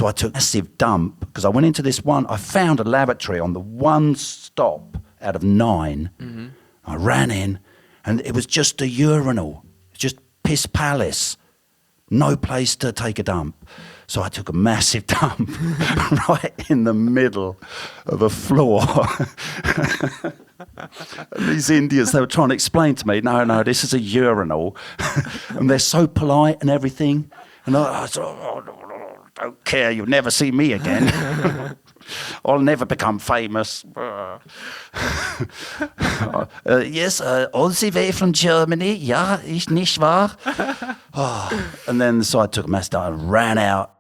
So I took a massive dump because I went into this one. I found a lavatory on the one stop out of 9. Mm-hmm. I ran in, and it was just a urinal, just piss palace, no place to take a dump. So I took a massive dump right in the middle of the floor. And these Indians, they were trying to explain to me, no, this is a urinal. And they're so polite and everything. And I said, don't care, you'll never see me again. I'll never become famous. Yes, all the way from Germany. Ja, ich nicht wahr? And then so I took a mass down and ran out.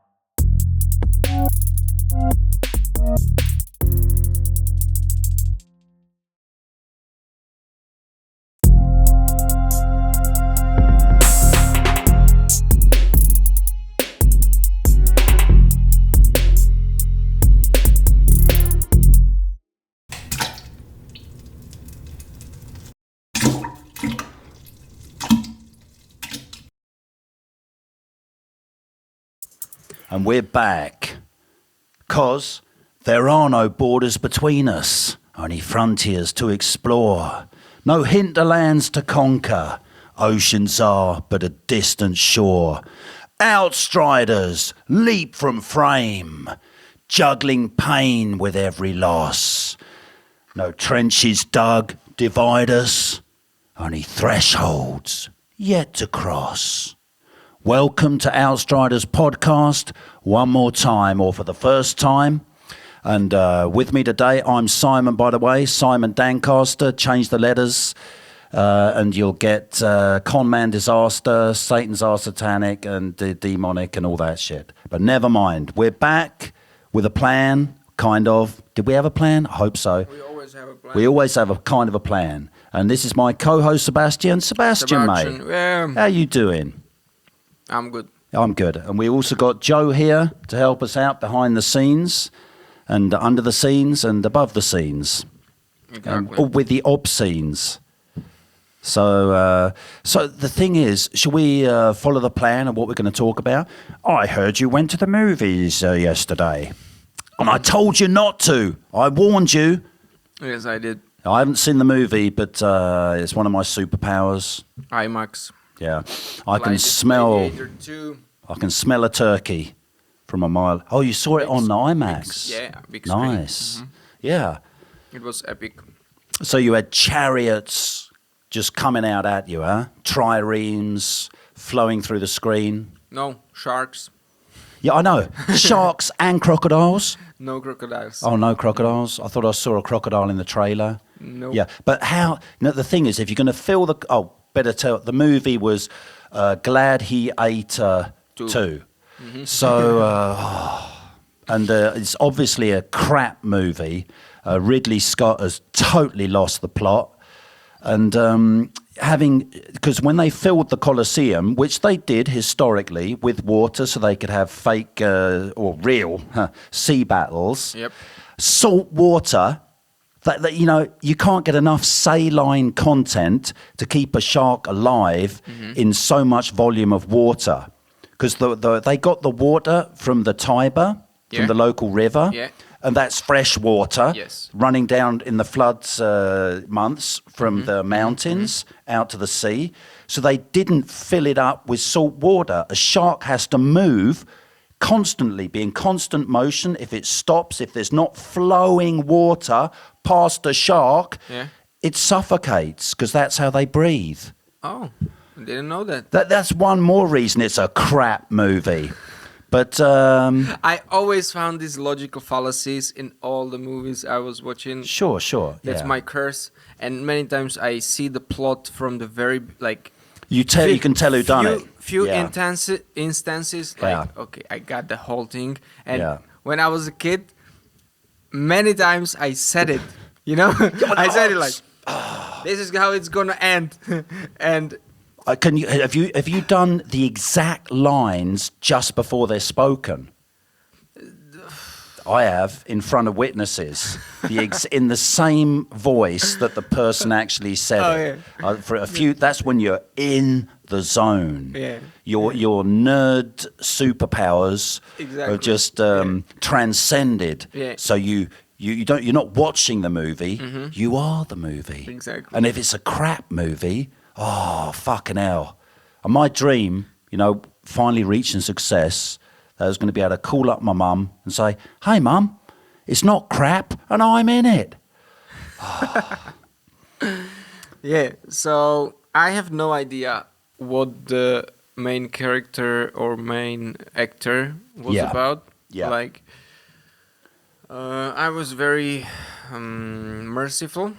And we're back, 'cause there are no borders between us, only frontiers to explore, no hinterlands to conquer, oceans are but a distant shore. Outstriders leap from frame, juggling pain with every loss. No trenches dug divide us, only thresholds yet to cross. Welcome to Outstriders podcast, one more time, or for the first time. And with me today, I'm Simon, by the way, Simon Dancaster. Change the letters, and you'll get Conman Disaster, Satan's Are Satanic, and Demonic, and all that shit. But never mind, we're back with a plan, kind of. Did we have a plan? I hope so. We always have a plan. We always have a kind of a plan. And this is my co-host, Sebastian. Sebastian, mate. Yeah. How you doing? I'm good. I'm good. And we also got Joe here to help us out behind the scenes and under the scenes and above the scenes. Exactly. With the obscenes. So the thing is, shall we follow the plan of what we're going to talk about? I heard you went to the movies yesterday. And I told you not to. I warned you. Yes, I did. I haven't seen the movie, but it's one of my superpowers. IMAX. Yeah, I can smell. Gladiator Too. I can smell a turkey from a mile. Oh, you saw it on IMAX. Big screen. Nice. Mm-hmm. Yeah. It was epic. So you had chariots just coming out at you, huh? Triremes flowing through the screen. No, sharks. Yeah, I know. Sharks and crocodiles. No crocodiles. Oh, no crocodiles. I thought I saw a crocodile in the trailer. No. Yeah, but how? The thing is, if you're going to fill the better tell. The movie was Gladiator 2. Mm-hmm. So, and it's obviously a crap movie. Ridley Scott has totally lost the plot. And because when they filled the Colosseum, which they did historically with water so they could have fake or real sea battles, Yep. salt water. That you can't get enough saline content to keep a shark alive in so much volume of water, because they got the water from the Tiber, from the local river, and that's fresh water running down in the floods months from the mountains out to the sea. So they didn't fill it up with salt water. A shark has to move constantly, be in constant motion. If it stops, if there's not flowing water past a shark, it suffocates, because that's how they breathe. Oh, I didn't know that. That's one more reason it's a crap movie. But I always found these logical fallacies in all the movies I was watching. Sure. That's my curse. And many times I see the plot from the very, like... You can tell who done it. Few instances, like, okay, I got the whole thing. And when I was a kid, many times I said it, I said it like, this is how it's gonna end. And have you done the exact lines just before they're spoken? I have, in front of witnesses, in the same voice that the person actually said it. For a few, that's when you're in the zone. Yeah. Your nerd superpowers Exactly. are just transcended. Yeah. So you're not watching the movie. You are the movie. Exactly. And if it's a crap movie, oh fucking hell! And my dream, finally reaching success, that I was going to be able to call up my mum and say, "Hey, mum, it's not crap, and I'm in it." Yeah, so I have no idea what the main character or main actor was about. Yeah. Like, I was very merciful.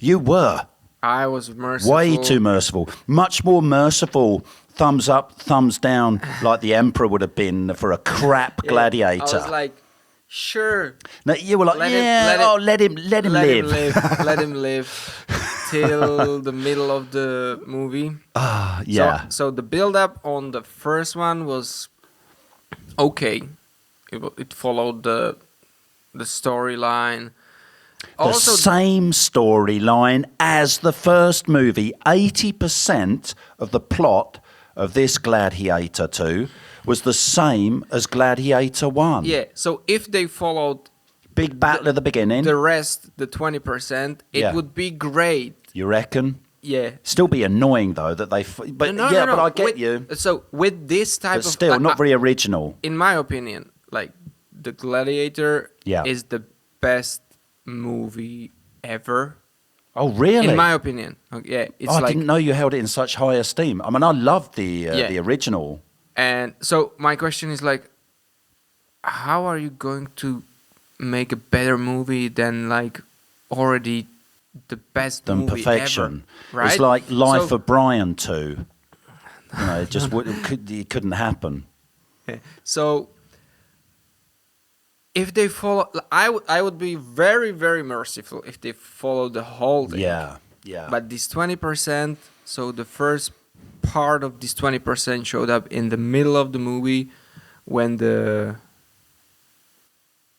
You were I was merciful. way too merciful. Much more merciful. Thumbs up, thumbs down, like the emperor would have been for a crap gladiator. I was like, sure. No, you were like, let him live. Let him live till the middle of the movie. Yeah. So the build-up on the first one was okay. It followed the storyline. The same storyline as the first movie. 80% of the plot of this Gladiator 2 was the same as Gladiator 1. Yeah, so if they followed Big battle at the beginning. the rest, the 20%, it would be great. You reckon? Yeah. Still be annoying though that they. But No. but I get you. So with this type But of, still, not very original. in my opinion, like the Gladiator is the best movie ever. Oh, really? In my opinion, yeah, it's I like. didn't know you held it in such high esteem. I mean, I loved the original. And so my question is like, how are you going to make a better movie than like already the best Than movie perfection. ever, right? It's like Life of Brian 2. It just it couldn't happen. So if they follow, I would be very, very merciful if they follow the whole thing. Yeah. But this 20%, so the first part of this 20% showed up in the middle of the movie when the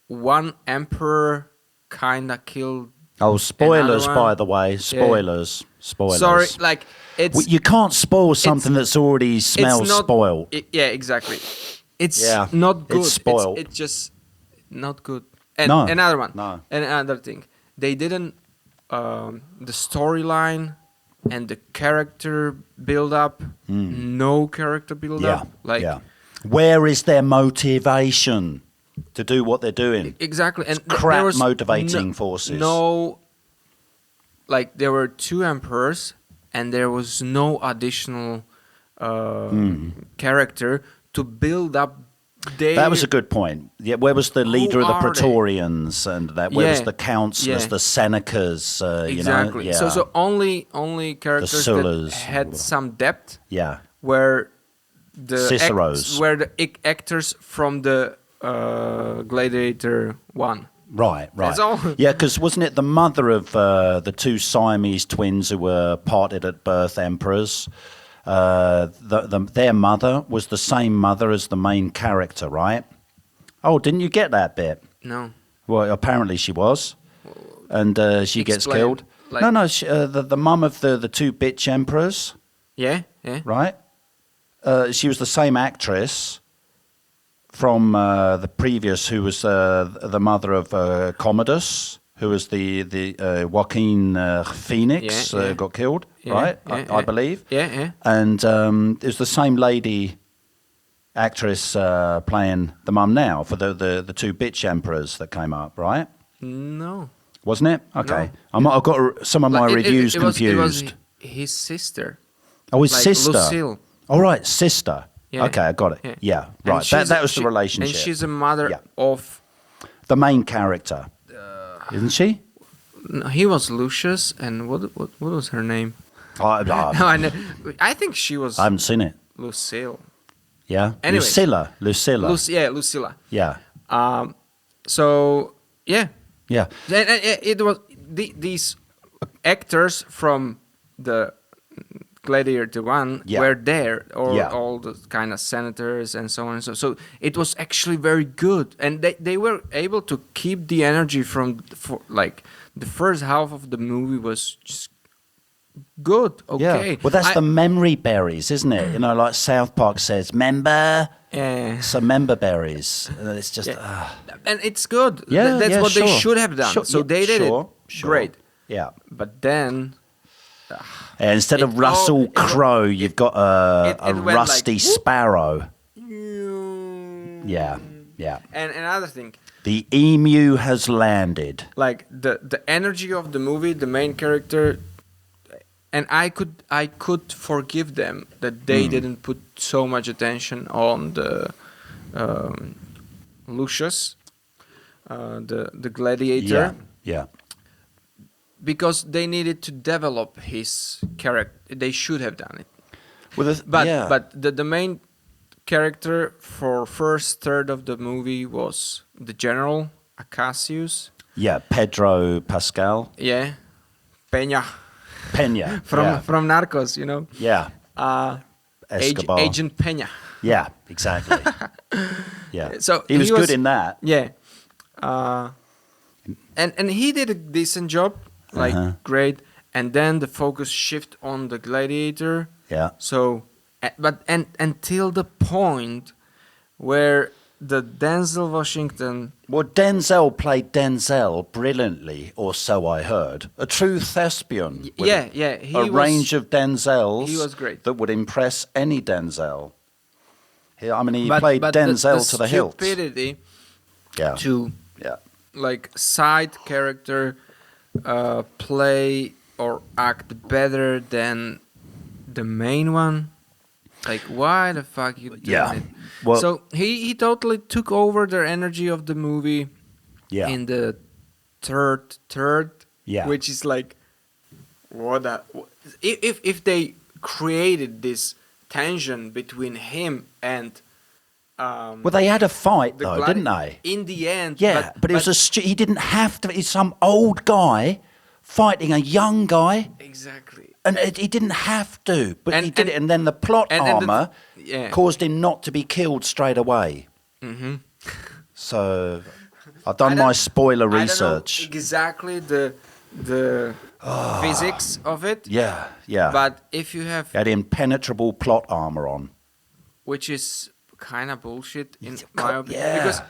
one emperor kind of killed. Oh, spoilers, one. by the way. Spoilers. Spoilers. Sorry, like it's. You can't spoil something that's already smells not, spoiled. Yeah, exactly. It's Yeah, not good. it's spoiled. It's just not good. And No, another one. no. And another thing. They didn't. The storyline and the character build up. No character build up. Like. Where is their motivation to do what they're doing? Exactly. And Crap there was motivating forces. No. Like there were two emperors, and there was no additional character to build up. That was a good point. Yeah, where was the leader of the are they? Praetorians and that? Where was the councillors, Yeah. the Senecas? Exactly. You know, So only characters that Sullas, had some depth yeah. were the Ciceros. were the actors from the Gladiator 1. Right. That's all. Yeah, because wasn't it the mother of the two Siamese twins who were parted at birth emperors? Their mother was the same mother as the main character, right? Oh, didn't you get that bit? No. Well, apparently she was, and she gets Explain, killed. like- No, the mum of the two bitch emperors, Yeah. right? She was the same actress from the previous, who was the mother of Commodus, who was the Joaquin Phoenix got killed, right? I believe. Yeah. And it was the same lady actress playing the mum now for the two bitch emperors that came up, right? No. Wasn't it? Okay. No. I've got some of my reviews confused. It was his sister. Oh, his like sister. Lucille. All right, sister. Yeah. Okay, I got it. Yeah, And right. she's That was the relationship. And she's a mother Yeah. of. The main character, isn't she? No, he was Lucius, and what was her name? I No, I think she was haven't seen it. Lucille. Yeah. Anyways. Lucilla. Lucilla. Yeah. So yeah, Yeah. and it was these actors from the Gladiator 1 were there, or all the kind of senators and so on and so it was actually very good, and they were able to keep the energy for like the first half of the movie was just good. Okay. Yeah. Well, that's the memory berries, isn't it? You know, like South Park says, member. Yeah. Some member berries. It's just. And it's good. Yeah, That's what sure. they should have done. Sure, So they did it. Sure. Great. Yeah. But then. And instead of Russell Crowe, you've got a rusty sparrow. Yeah. Yeah. And another thing. The emu has landed. Like the energy of the movie, the main character, and I could forgive them that they didn't put so much attention on the Lucius, the gladiator. Yeah. Because they needed to develop his character. They should have done it. Well, but the main character for first third of the movie was the general Acacius. Yeah, Pedro Pascal. Yeah, Peña from Narcos, you know. Yeah. Escobar. Agent Peña. Yeah, exactly. Yeah. So he was good in that. Yeah. And he did a decent job, like great. And then the focus shift on the gladiator. Yeah. So, but until the point where the Denzel Washington. Well, Denzel played Denzel brilliantly, or so I heard. A true thespian. With range of Denzels. He was great. That would impress any Denzel. He played Denzel to the hilt. Stupidity. Yeah. To like side character play or act better than the main one. Like, why the fuck you doing it? Well, so he totally took over the energy of the movie in the third, which is like, if they created this tension between him and well, they had a fight though, didn't they? In the end, yeah, but it was he didn't have to. He's some old guy fighting a young guy. Exactly. And he didn't have to, but he did it. And then the plot armor caused him not to be killed straight away. Mm-hmm. So I've done my spoiler research. I don't know exactly the physics of it. Yeah. But if you have... He had impenetrable plot armor on. Which is kind of bullshit in my opinion. Yeah. Because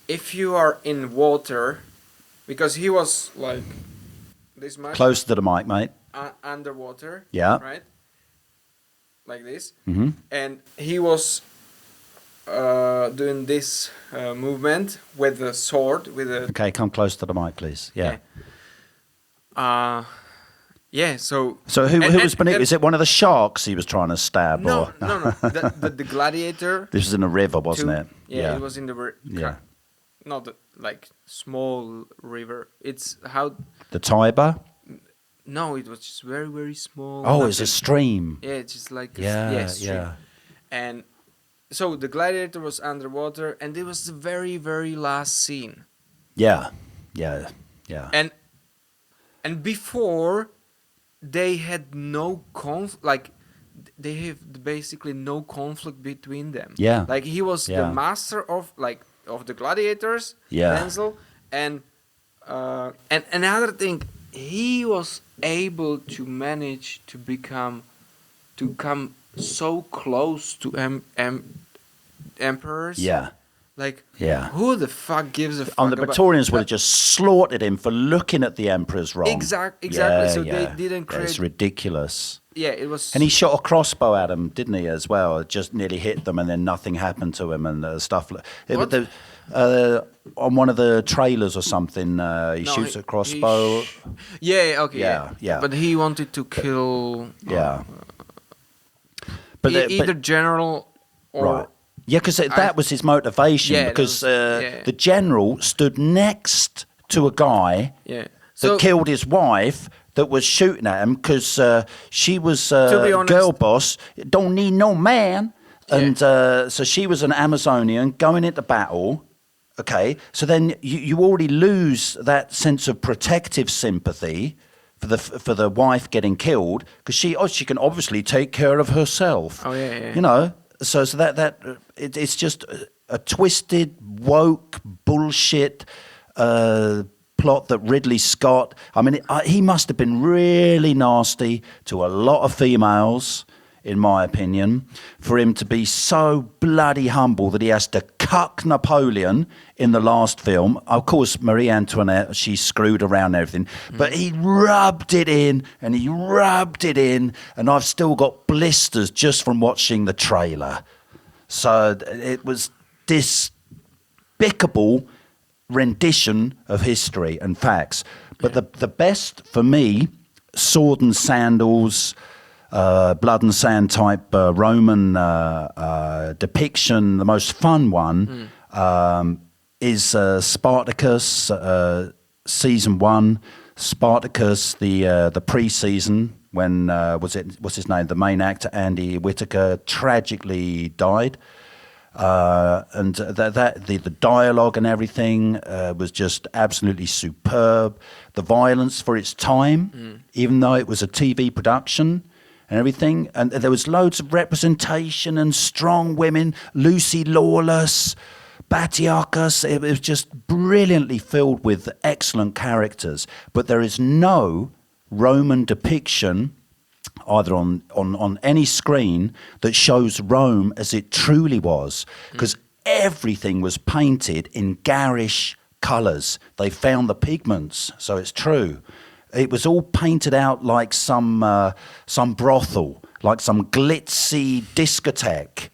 if you are in water, because he was like this much... Close to the mic, mate. Underwater, right, like this, and he was doing this movement with the sword. Okay, come close to the mic, please. Yeah. So who was beneath? Is it one of the sharks he was trying to stab? No. The gladiator. This was in a river, wasn't it? Yeah, it was in the river. Yeah. Not like small river. It's how the Tiber. No, it was just very, very small. Oh, it's a stream. Yeah, it's just like stream. Yeah. And so the gladiator was underwater, and it was the very, very last scene. Yeah. And before, they had no like they have basically no conflict between them. Yeah. Like he was the master of the gladiators. Yeah. Denzel, and another thing. He was able to manage to come so close to emperors. Yeah. Like, who the fuck gives a fuck? And the Praetorians would have just slaughtered him for looking at the emperors wrong. Exactly. So they didn't create... It's ridiculous. Yeah, it was... And he shot a crossbow at them, didn't he, as well? It just nearly hit them and then nothing happened to him and stuff. On one of the trailers or something, shoots a crossbow. Yeah. But he wanted to kill... either general or... Right. Yeah, because that was his motivation. Because the general stood next to a guy that killed his wife that was shooting at him because she was girl boss, don't need no man. And so she was an Amazonian going into battle. Okay, so then you already lose that sense of protective sympathy for the wife getting killed because she can obviously take care of herself. Oh yeah. You know, so that it's just a twisted woke bullshit plot that Ridley Scott, I mean, he must have been really nasty to a lot of females, in my opinion, for him to be so bloody humble that he has to cuck Napoleon in the last film. Of course, Marie Antoinette, she screwed around and everything, but he rubbed it in, and he rubbed it in, and I've still got blisters just from watching the trailer. So it was despicable rendition of history and facts. But the best for me, sword and sandals, blood and sand type Roman depiction, the most fun one is Spartacus, season 1. Spartacus, the pre-season, when what's his name? The main actor, Andy Whitaker, tragically died. And the dialogue and everything was just absolutely superb. The violence for its time, even though it was a TV production and everything, and there was loads of representation and strong women, Lucy Lawless, Batiakos. It was just brilliantly filled with excellent characters. But there is no Roman depiction either on any screen that shows Rome as it truly was, because everything was painted in garish colours. They found the pigments, so it's true. It was all painted out like some brothel, like some glitzy discotheque.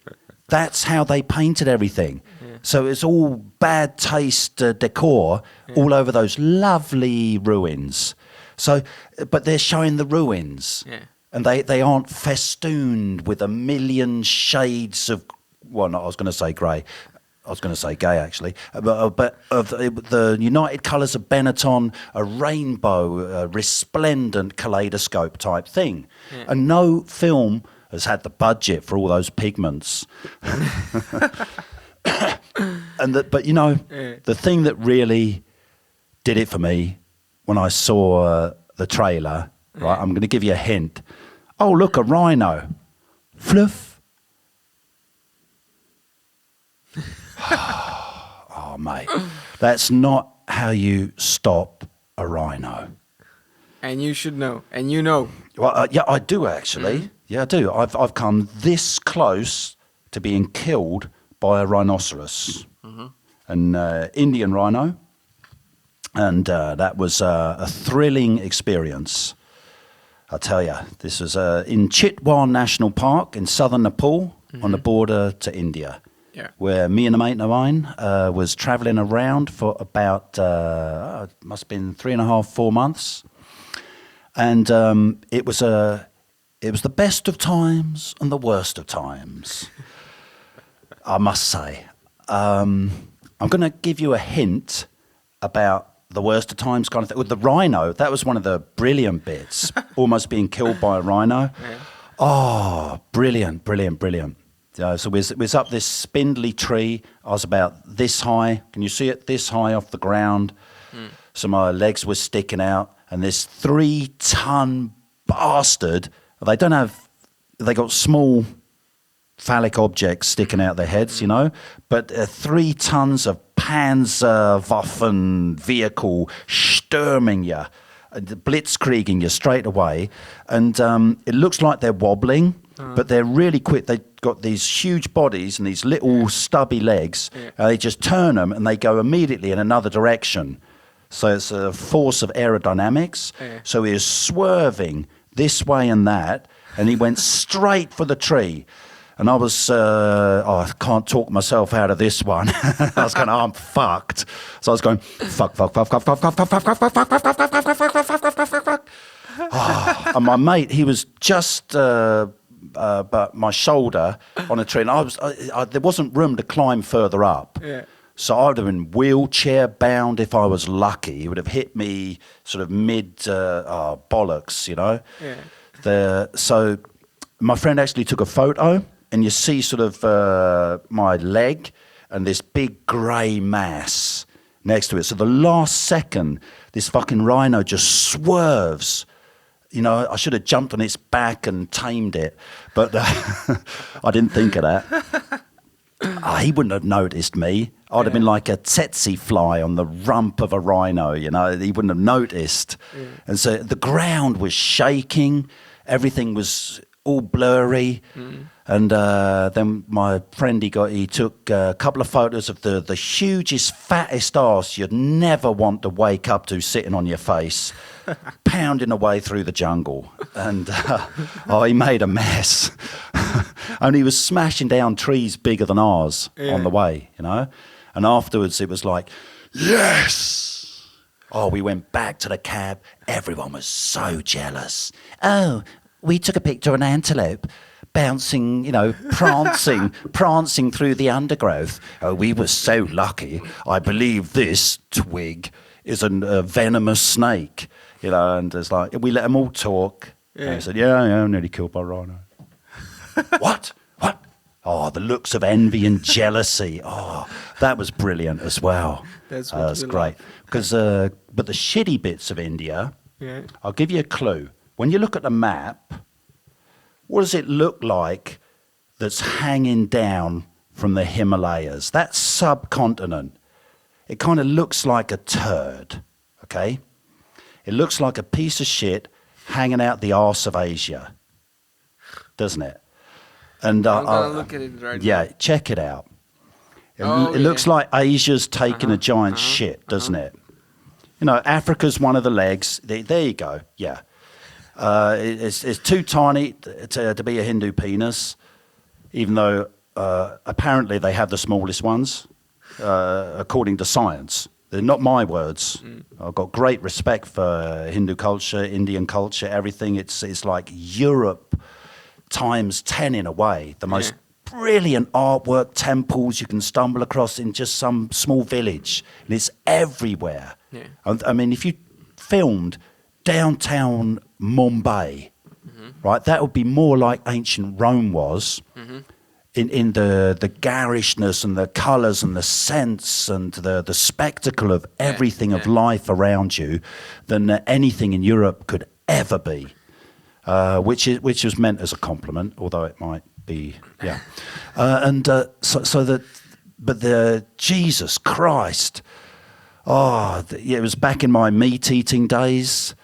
That's how they painted everything. Yeah. So it's all bad taste decor all over those lovely ruins. So, but they're showing the ruins. Yeah. And they aren't festooned with a million shades of, well, no, I was going to say grey. I was going to say gay, actually. But of the United Colours of Benetton, a rainbow, a resplendent kaleidoscope type thing. Yeah. And no film has had the budget for all those pigments. But, you know, the thing that really did it for me when I saw the trailer, right, I'm going to give you a hint. Oh, look, a rhino. Fluff. Oh, mate, that's not how you stop a rhino. And you should know, and you know. Well, yeah, I do actually. Mm-hmm. Yeah, I do. I've come this close to being killed by a rhinoceros, an Indian rhino, and that was a thrilling experience. I tell you, this was in Chitwan National Park in southern Nepal, on the border to India. Yeah. Where me and a mate of mine was travelling around for about, must have been 3.5, 4 months. And it was the best of times and the worst of times, I must say. I'm going to give you a hint about the worst of times kind of thing. With the rhino, that was one of the brilliant bits, almost being killed by a rhino. Yeah. Oh, brilliant, brilliant, brilliant. So we was up this spindly tree. I was about this high. Can you see it? This high off the ground. So my legs were sticking out. And this 3-ton bastard, they got small phallic objects sticking out their heads, you know. But 3 tons of Panzerwaffen vehicle stürming you, blitzkrieging you straight away. And it looks like they're wobbling. But they're really quick. They've got these huge bodies and these little stubby legs. Yeah. They just turn them and they go immediately in another direction. So it's a force of aerodynamics. Yeah. So he is swerving this way and that, and he went straight for the tree. And I was, I can't talk myself out of this one. I was going, I'm fucked. So I was going, fuck. And my mate, he was just but my shoulder on a tree, and there wasn't room to climb further up. Yeah. So I would have been wheelchair bound if I was lucky. He would have hit me sort of mid bollocks, you know. Yeah. So my friend actually took a photo, and you see sort of my leg and this big grey mass next to it. So the last second, this fucking rhino just swerves. You know, I should have jumped on its back and tamed it, but I didn't think of that. he wouldn't have noticed me. I'd have been like a tsetse fly on the rump of a rhino, you know. He wouldn't have noticed. Yeah. And so the ground was shaking. Everything was all blurry. And then my friend, he took a couple of photos of the hugest, fattest arse you'd never want to wake up to sitting on your face, pounding away through the jungle. And he made a mess. And he was smashing down trees bigger than ours on the way, you know. And afterwards it was like, yes! Oh, we went back to the cab. Everyone was so jealous. Oh, we took a picture of an antelope bouncing, you know, prancing through the undergrowth. Oh, we were so lucky. I believe this twig is a venomous snake, you know. And it's like, we let them all talk. Yeah. And I said, yeah, I'm nearly killed by rhino. What? Oh, the looks of envy and jealousy. Oh, that was brilliant as well. That's great. Because, but the shitty bits of India, I'll give you a clue. When you look at the map, what does it look like that's hanging down from the Himalayas? That subcontinent, it kind of looks like a turd, okay? It looks like a piece of shit hanging out the arse of Asia, doesn't it? And I'm going to look at it right now. Yeah, check it out. It looks like Asia's taking a giant shit, doesn't it? You know, Africa's one of the legs. There you go, yeah. It's too tiny to be a Hindu penis, even though apparently they have the smallest ones, according to science. They're not my words. I've got great respect for Hindu culture, Indian culture, everything. It's like Europe times 10 in a way. The most brilliant artwork, temples you can stumble across in just some small village. And it's everywhere. Yeah. I mean, if you filmed downtown Mumbai, right, that would be more like ancient Rome was, in the garishness and the colours and the sense and the spectacle of everything of life around you than anything in Europe could ever be, which was meant as a compliment, although it might be, but the Jesus Christ, it was back in my meat-eating days.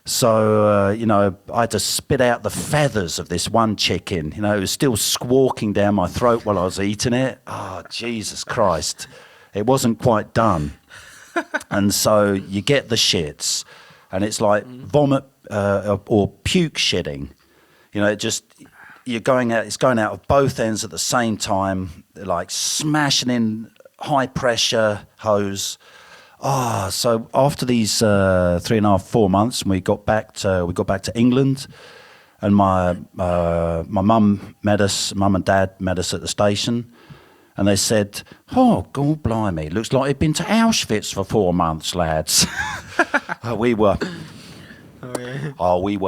So, you know, I had to spit out the feathers of this one chicken. You know, it was still squawking down my throat while I was eating it. Oh, Jesus Christ. It wasn't quite done. And so you get the shits, and it's like vomit or puke shitting. You know, it's going out of both ends at the same time, like smashing in high-pressure hose. So after these 3.5, 4 months, we got back to England, and my mum and dad met us at the station, and they said, "Oh, God blimey, looks like you've been to Auschwitz for 4 months, lads." We were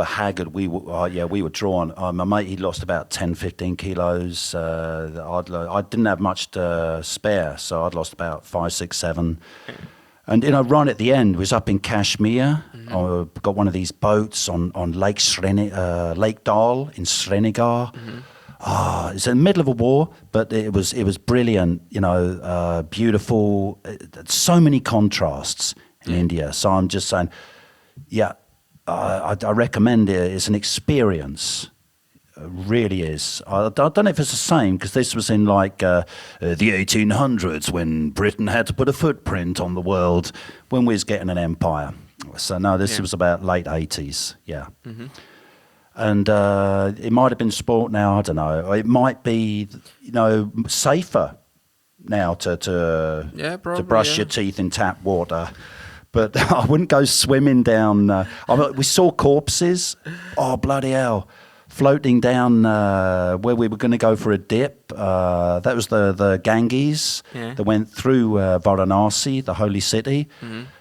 haggard. We were drawn. My mate, he lost about 10, 15 kilos. I didn't have much to spare, so I'd lost about 5, 6, 7. And, you know, right at the end, was up in Kashmir. I got one of these boats on Lake Dal in Srinagar. It's in the middle of a war, but it was brilliant, you know, beautiful. So many contrasts in India. So I'm just saying, I recommend it. It's an experience. Really is. I don't know if it's the same, because this was in like the 1800s when Britain had to put a footprint on the world when we was getting an empire. So no, this was about late 80s, And it might have been sport now, I don't know. It might be, you know, safer now to brush your teeth in tap water. But I wouldn't go swimming down. We saw corpses. Oh, bloody hell. Floating down where we were going to go for a dip. That was the Ganges that went through Varanasi, the holy city.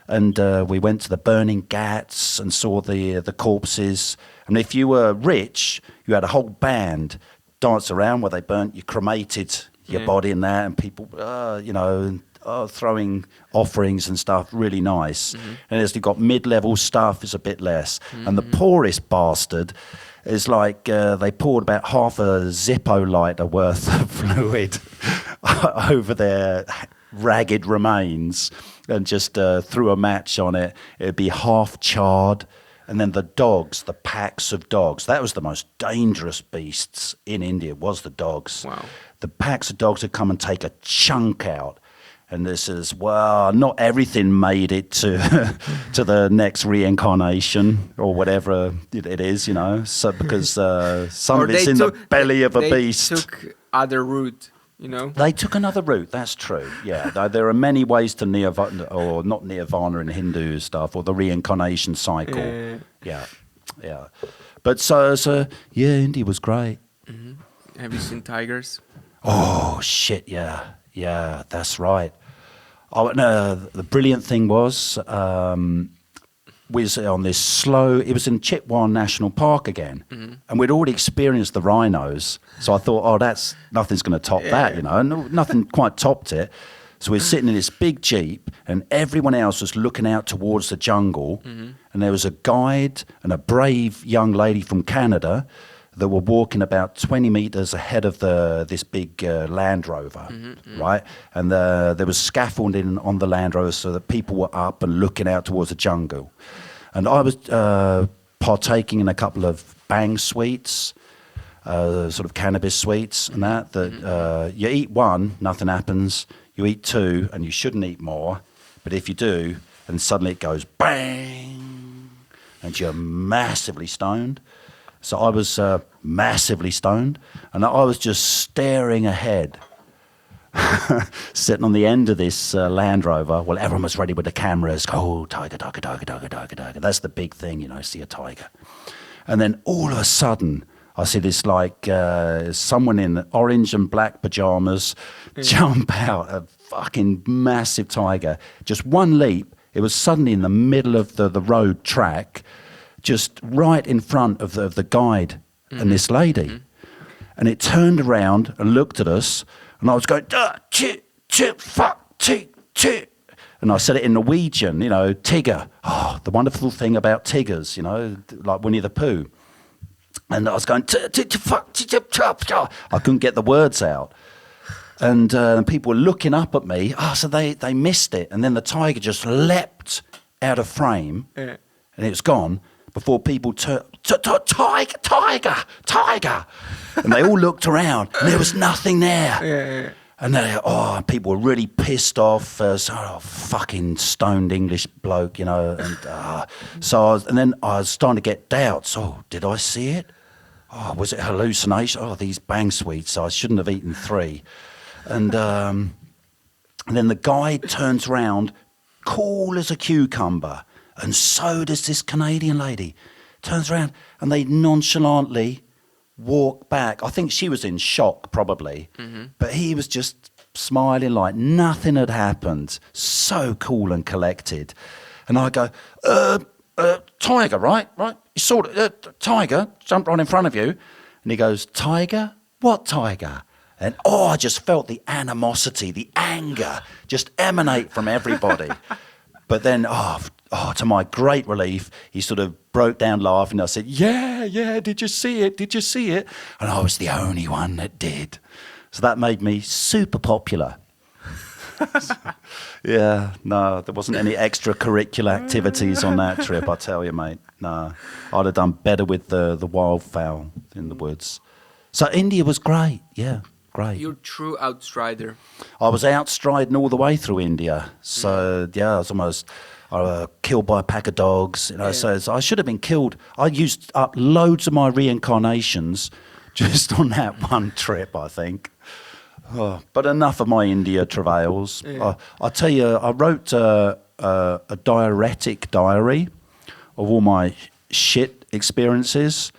And we went to the burning ghats and saw the corpses. And if you were rich, you had a whole band dance around where they you cremated your body in that, and people, you know, throwing offerings and stuff, really nice. And as you've got mid-level stuff, it's a bit less. And the poorest bastard is like they poured about half a Zippo lighter worth of fluid over their ragged remains and just threw a match on it, it'd be half charred. And then the dogs, the packs of dogs, that was the most dangerous beasts in India, was the dogs. Wow. The packs of dogs would come and take a chunk out. And this is, well, not everything made it to to the next reincarnation or whatever it is, you know. So because some Or of it's they in took- the belly of a beast. They took other route, you know. They took another route. That's true. Yeah, there are many ways to nirvana, or not nirvana in Hindu stuff, or the reincarnation cycle. Yeah. But so yeah, India was great. Have you seen tigers? Oh shit! Yeah, that's right. Oh no, the brilliant thing was we was on this slow. It was in Chitwan National Park again, and we'd already experienced the rhinos. So I thought, oh, that's nothing's going to top that, you know. And nothing quite topped it. So we're sitting in this big jeep, and everyone else was looking out towards the jungle. And there was a guide and a brave young lady from Canada that were walking about 20 meters ahead of this big Land Rover, right? And there was scaffolding on the Land Rover so that people were up and looking out towards the jungle. And I was partaking in a couple of bang sweets, sort of cannabis sweets and that you eat one, nothing happens. You eat two, and you shouldn't eat more. But if you do, and suddenly it goes bang, and you're massively stoned. So I was massively stoned, and I was just staring ahead, sitting on the end of this Land Rover. Well, everyone was ready with the cameras. Oh, tiger, tiger, tiger, tiger, tiger, tiger. That's the big thing, you know, see a tiger. And then all of a sudden, I see this like someone in orange and black pajamas jump out, a fucking massive tiger. Just one leap, it was suddenly in the middle of the road track, just right in front of the guide and this lady. And it turned around and looked at us, and I was going, chit, chit, fuck, chit, chit. And I said it in Norwegian, you know, Tigger. Oh, the wonderful thing about tigers, you know, like Winnie the Pooh. And I was going, fuck, I couldn't get the words out. And people were looking up at me. So they missed it. And then the tiger just leapt out of frame, and it was gone. Before people tiger, and they all looked around, and there was nothing there. And people were really pissed off. Fucking stoned English bloke, you know. And then I was starting to get doubts. Oh, did I see it? Oh, was it a hallucination? Oh, these bang sweets. I shouldn't have eaten 3. And then the guide turns round, cool as a cucumber. And so does this Canadian lady. Turns around and they nonchalantly walk back. I think she was in shock probably, but he was just smiling like nothing had happened. So cool and collected. And I go, tiger, right? You saw it, tiger jumped right in front of you. And he goes, tiger? What tiger? And I just felt the animosity, the anger just emanate from everybody. But then, to my great relief, he sort of broke down laughing. I said, yeah, did you see it? And I was the only one that did. So that made me super popular. Yeah, no, there wasn't any extracurricular activities on that trip, I tell you, mate. No, I'd have done better with the wildfowl in the woods. So India was great, yeah. Great. You're true outsider. I was outstriding all the way through India. So, I was almost killed by a pack of dogs. You know, So I should have been killed. I used up loads of my reincarnations just on that one trip, I think. But enough of my India travails. I'll tell you, I wrote a diuretic diary of all my shit experiences.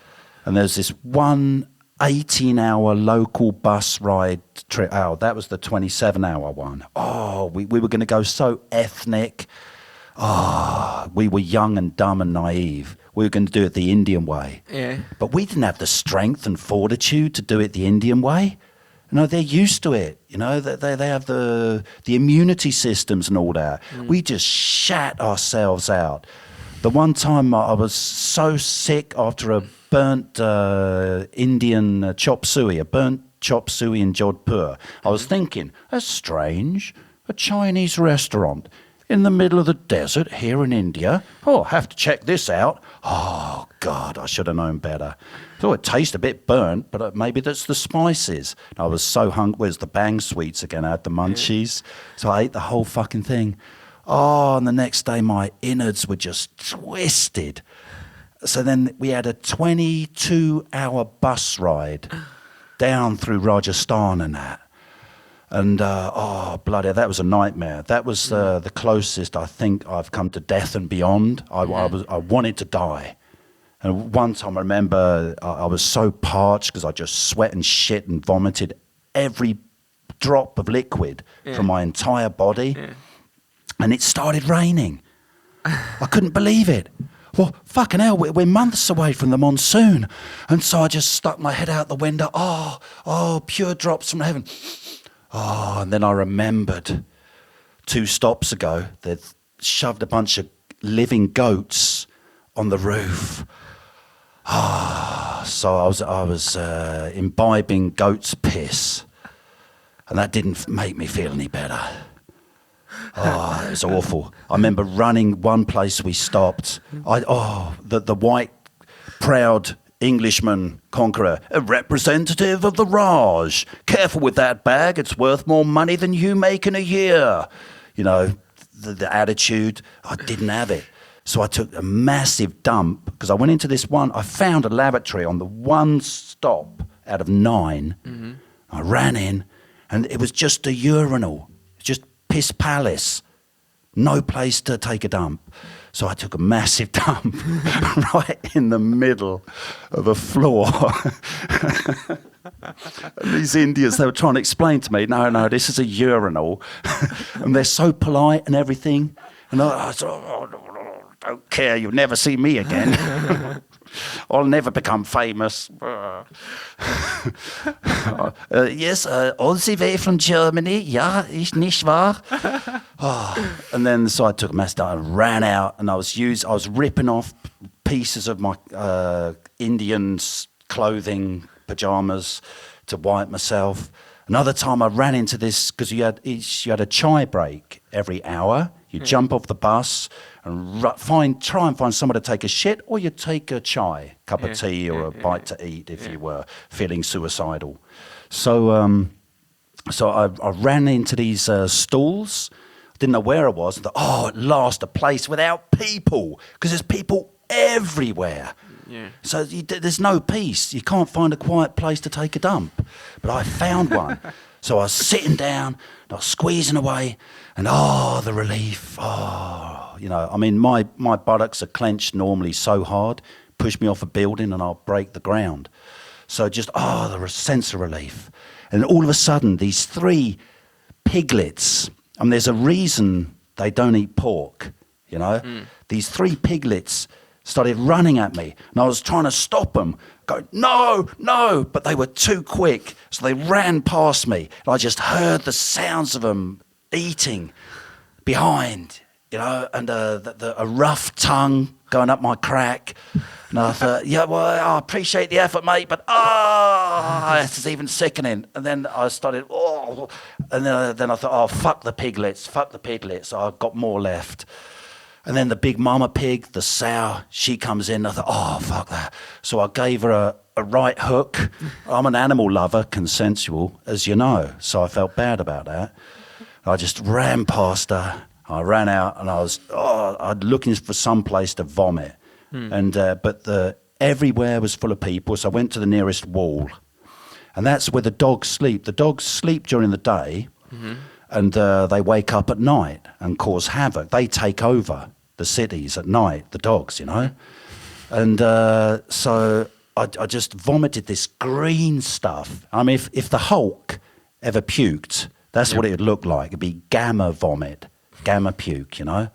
And there's this one 18-hour local bus ride trip. Oh, that was the 27-hour one. Oh, we were going to go so ethnic. Oh, we were young and dumb and naive. We were going to do it the Indian way. Yeah. But we didn't have the strength and fortitude to do it the Indian way. You know, they're used to it. You know, they have the immunity systems and all that. We just shat ourselves out. The one time I was so sick after a burnt Indian chop suey, a burnt chop suey in Jodhpur. I was thinking, that's strange. A Chinese restaurant in the middle of the desert here in India. Oh, I have to check this out. Oh, God, I should have known better. So it tastes a bit burnt, but maybe that's the spices. I was so hungry. Where's the bang sweets again? I had the munchies. So I ate the whole fucking thing. Oh, and the next day my innards were just twisted. So then we had a 22-hour bus ride down through Rajasthan and that. And, bloody, that was a nightmare. That was the closest I think I've come to death and beyond. I wanted to die. And one time I remember I was so parched because I just sweat and shit and vomited every drop of liquid from my entire body. Yeah. And it started raining. I couldn't believe it. Well, fucking hell, we're months away from the monsoon. And so I just stuck my head out the window. Oh, pure drops from heaven. Oh, and then I remembered 2 stops ago, they'd shoved a bunch of living goats on the roof. So I was imbibing goat's piss. And that didn't make me feel any better. Oh, it was awful. I remember running one place we stopped. The white, proud Englishman conqueror, a representative of the Raj. Careful with that bag. It's worth more money than you make in a year. You know, the attitude. I didn't have it. So I took a massive dump because I went into this one. I found a lavatory on the one stop out of 9. Mm-hmm. I ran in and it was just a urinal. Just piss palace, no place to take a dump. So I took a massive dump right in the middle of a floor. And these Indians, they were trying to explain to me, no, this is a urinal. And they're so polite and everything. And I said, don't care, you'll never see me again. I'll never become famous. Yes, all the way from Germany. Ja, ich nicht wahr? And then so I took a mess down and ran out, and I was ripping off pieces of my Indian clothing, pajamas, to wipe myself. Another time I ran into this because you had a chai break every hour. You jump off the bus and try and find somewhere to take a shit, or you take a chai, cup of tea, or a bite to eat if you were feeling suicidal. So I ran into these stalls. Didn't know where I was. And thought, at last, a place without people, because there's people everywhere. Yeah. So there's no peace. You can't find a quiet place to take a dump. But I found one. So I was sitting down, and I was squeezing away, and the relief. I mean, my buttocks are clenched normally so hard, push me off a building and I'll break the ground. So just, the sense of relief. And all of a sudden, these 3 piglets, I mean, there's a reason they don't eat pork, you know? These 3 piglets started running at me, and I was trying to stop them, going, no, but they were too quick, so they ran past me, and I just heard the sounds of them eating behind, you know, and a rough tongue going up my crack, and I thought, I appreciate the effort, mate, but this is even sickening. And then I started, and then I thought, fuck the piglets, so I've got more left. And then the big mama pig, the sow, she comes in. I thought, fuck that. So I gave her a right hook. I'm an animal lover, consensual, as you know. So I felt bad about that. I just ran past her. I ran out, and I was looking for some place to vomit. And but everywhere was full of people. So I went to the nearest wall, and that's where the dogs sleep. The dogs sleep during the day. Mm-hmm. And they wake up at night and cause havoc. They take over the cities at night, the dogs, you know. And so I just vomited this green stuff. I mean, if the Hulk ever puked, that's what it would look like. It'd be gamma vomit, gamma puke, you know.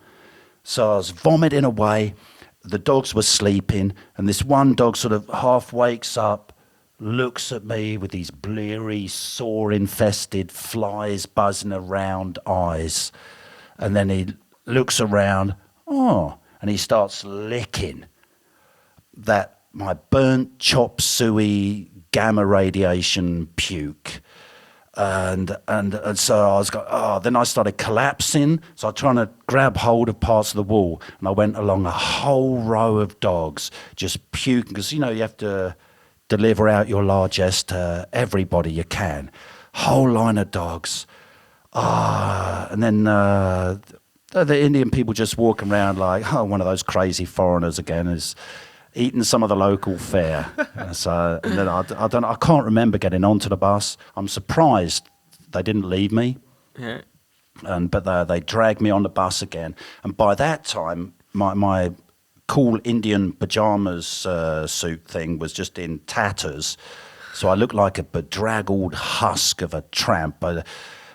So I was vomiting away. The dogs were sleeping, and this one dog sort of half wakes up, looks at me with these bleary, sore-infested flies buzzing around eyes. And then he looks around, and he starts licking my burnt chop suey gamma radiation puke. And so I was going, then I started collapsing. So I was trying to grab hold of parts of the wall, and I went along a whole row of dogs just puking, because, you have to deliver out your largesse to everybody you can. Whole line of dogs. And then the Indian people just walking around like, one of those crazy foreigners again is eating some of the local fare. And then I can't remember getting onto the bus. I'm surprised they didn't leave me. Yeah. But they dragged me on the bus again. And by that time, my cool Indian pajamas suit thing was just in tatters. So I looked like a bedraggled husk of a tramp.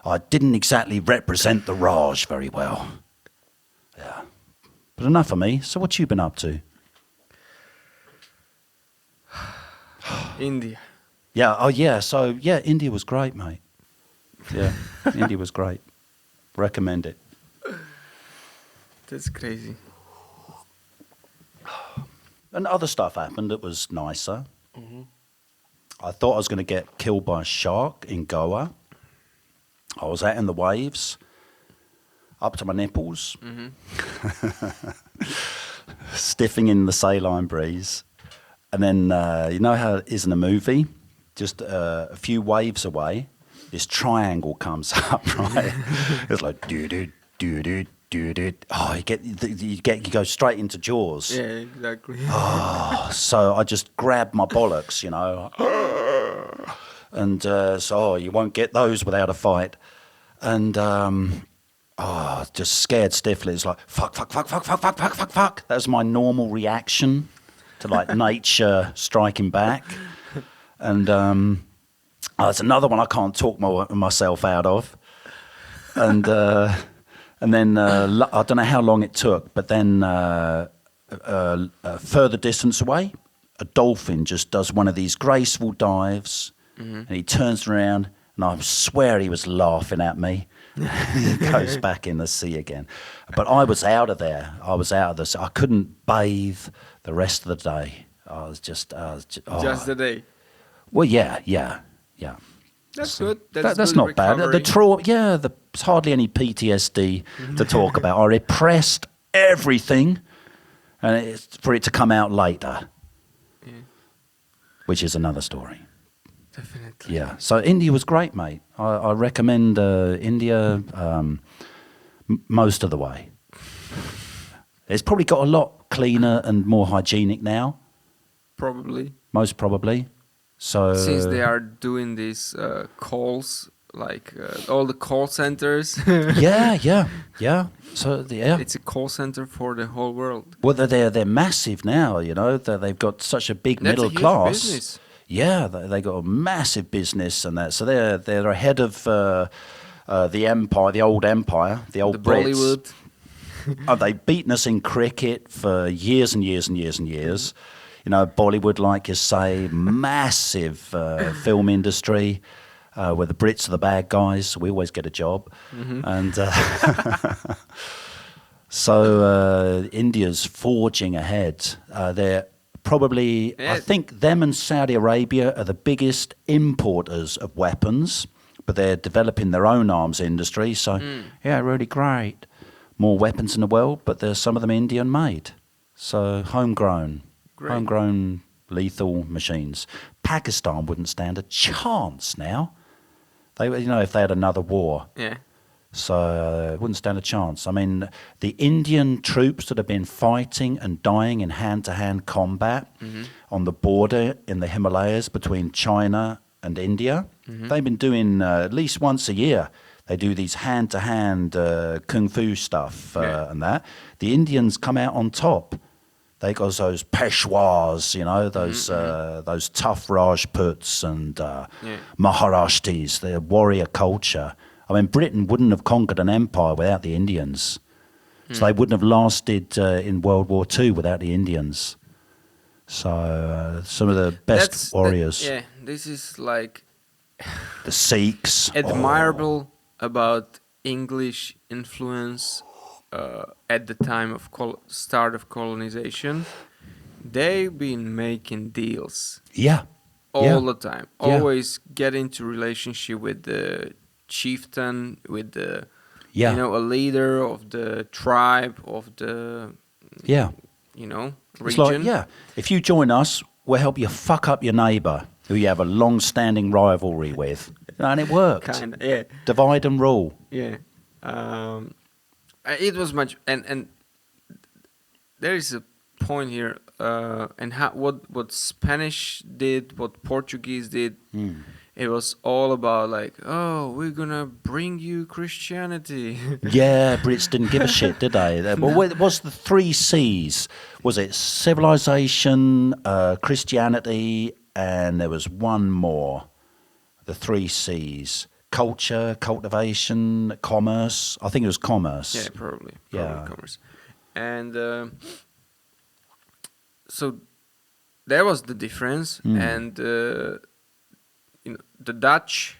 I didn't exactly represent the Raj very well. Yeah. But enough of me. So what you been up to? India. Yeah. Oh, yeah. So, yeah, India was great, mate. Yeah, India was great. Recommend it. That's crazy. And other stuff happened that was nicer. Mm-hmm. I thought I was going to get killed by a shark in Goa. I was out in the waves, up to my nipples, stiffing in the saline breeze. And then, you know how it is in a movie? Just a few waves away, this triangle comes up, right? It's like, doo-doo, doo-doo, doo-doo. Oh, you go straight into Jaws. Yeah, exactly. Oh, so I just grabbed my bollocks, and so you won't get those without a fight. And just scared stiffly. It's like, fuck. That was my normal reaction to like nature striking back. And there's another one I can't talk myself out of. And then I don't know how long it took, but then further distance away, a dolphin just does one of these graceful dives, and he turns around, and I swear he was laughing at me. He goes back in the sea again. But I was out of there. I couldn't bathe the rest of the day. Just the day. Well, yeah. That's good. That's good not bad. recovery. There's hardly any PTSD to talk about. I repressed everything, and it's for it to come out later, which is another story. Definitely. Yeah. So India was great, mate. I recommend India most of the way. It's probably got a lot cleaner and more hygienic now. Probably. Most probably. So since they are doing these calls, like all the call centers. yeah. So it's a call center for the whole world. Well, they're massive now. They've got such a big middle class. Business. Yeah, they got a massive business and that. So they're ahead of the empire, the old empire, the old Brits. Bollywood. They've beaten us in cricket for years and years and years and years. Bollywood, like you say, massive film industry where the Brits are the bad guys. So we always get a job. And so India's forging ahead. They're probably, I think them and Saudi Arabia are the biggest importers of weapons, but they're developing their own arms industry. So, yeah, really great. More weapons in the world, but there's some of them Indian made. So homegrown. Great. Homegrown lethal machines. Pakistan wouldn't stand a chance now. They, if they had another war. Yeah. So wouldn't stand a chance. I mean, the Indian troops that have been fighting and dying in hand-to-hand combat on the border in the Himalayas between China and India, they've been doing at least once a year. They do these hand-to-hand kung fu stuff and that. The Indians come out on top. They got those Peshwas, those tough Rajputs and Maharashtis, their warrior culture. I mean, Britain wouldn't have conquered an empire without the Indians. So they wouldn't have lasted in World War II without the Indians. So some of the best warriors. This is like... the Sikhs. Admirable about English influence at the time of start of colonization. They've been making deals. Yeah. all the time. Always get into relationship with the chieftain, with the a leader of the tribe, of the region. It's like, if you join us, we'll help you fuck up your neighbour who you have a long-standing rivalry with. And it worked. Kind of, yeah. Divide and rule. Yeah. It was much, and there is a point here, and what Spanish did, what Portuguese did. It was all about like, oh, we're gonna bring you Christianity. Yeah, Brits didn't give a shit, did they? Well, it was the 3 C's. Was it civilization, Christianity, and there was one more. The 3 C's: culture, cultivation, commerce. I think it was commerce. Yeah, probably commerce. And so there was the difference, and the Dutch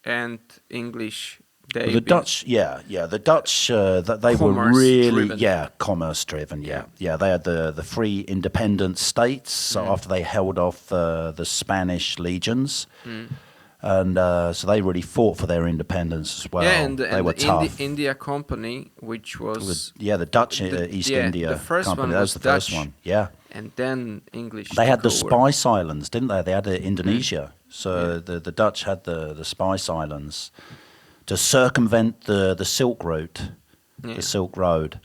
and English. The Dutch, the Dutch, they were really, commerce driven, yeah. They had the 3 independent states. So after they held off the Spanish legions, and so they really fought for their independence as well. Yeah, and they were tough. The India Company, which was the Dutch East India the first Company. One that was the Dutch, first one, yeah. And then English. They had the Spice Islands, didn't they? They had Indonesia. So the Dutch had the Spice Islands to circumvent the Silk Route, the Silk Road,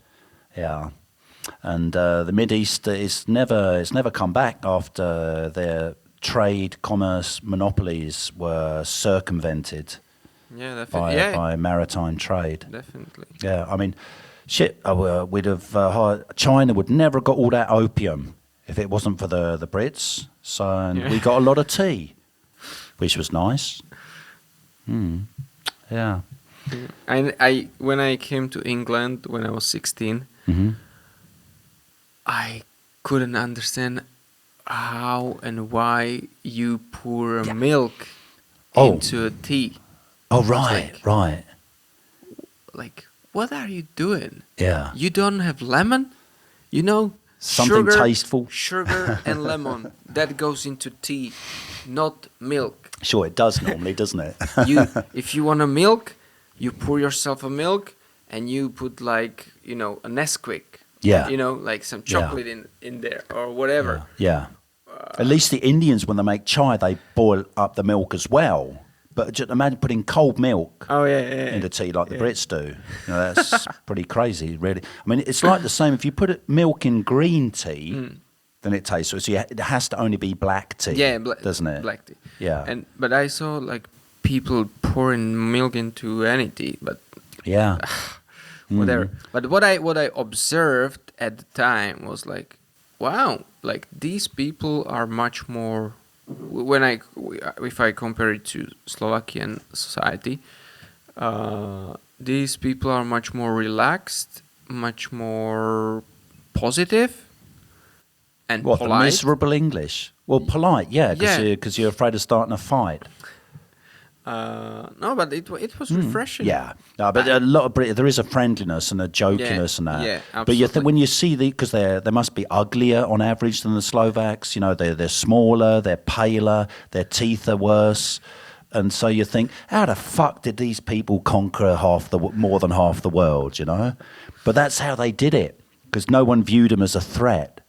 and the Mideast it's never come back after their trade commerce monopolies were circumvented by maritime trade. Definitely. Yeah, I mean, shit. We'd have China would never have got all that opium if it wasn't for the Brits. So we got a lot of tea, which was nice. Yeah. And when I came to England when I was 16, I couldn't understand how and why you pour milk into a tea. Oh, right, right. Like, what are you doing? Yeah. You don't have lemon? Something tasteful. Sugar and lemon. That goes into tea, not milk. Sure, it does normally, doesn't it? If you want a milk, you pour yourself a milk and you put like, a Nesquik. Yeah. Like some chocolate in there or whatever. Yeah. At least the Indians, when they make chai, they boil up the milk as well. But just imagine putting cold milk into tea like the Brits do. That's pretty crazy, really. I mean, it's like the same. If you put milk in green tea, then it tastes. So it has to only be black tea, doesn't it? Black tea. Yeah. But I saw like people pouring milk into any tea, but whatever. But what I observed at the time was like, wow, like these people are much more. If I compare it to Slovakian society, these people are much more relaxed, much more positive, and polite. The miserable English? Well, polite, because you're afraid of starting a fight. No, but it was refreshing. Yeah, no, but a lot of there is a friendliness and a jokiness and that. Yeah, absolutely. But you think when you see because they must be uglier on average than the Slovaks. They're smaller, they're paler, their teeth are worse, and so you think, how the fuck did these people conquer more than half the world? But that's how they did it because no one viewed them as a threat.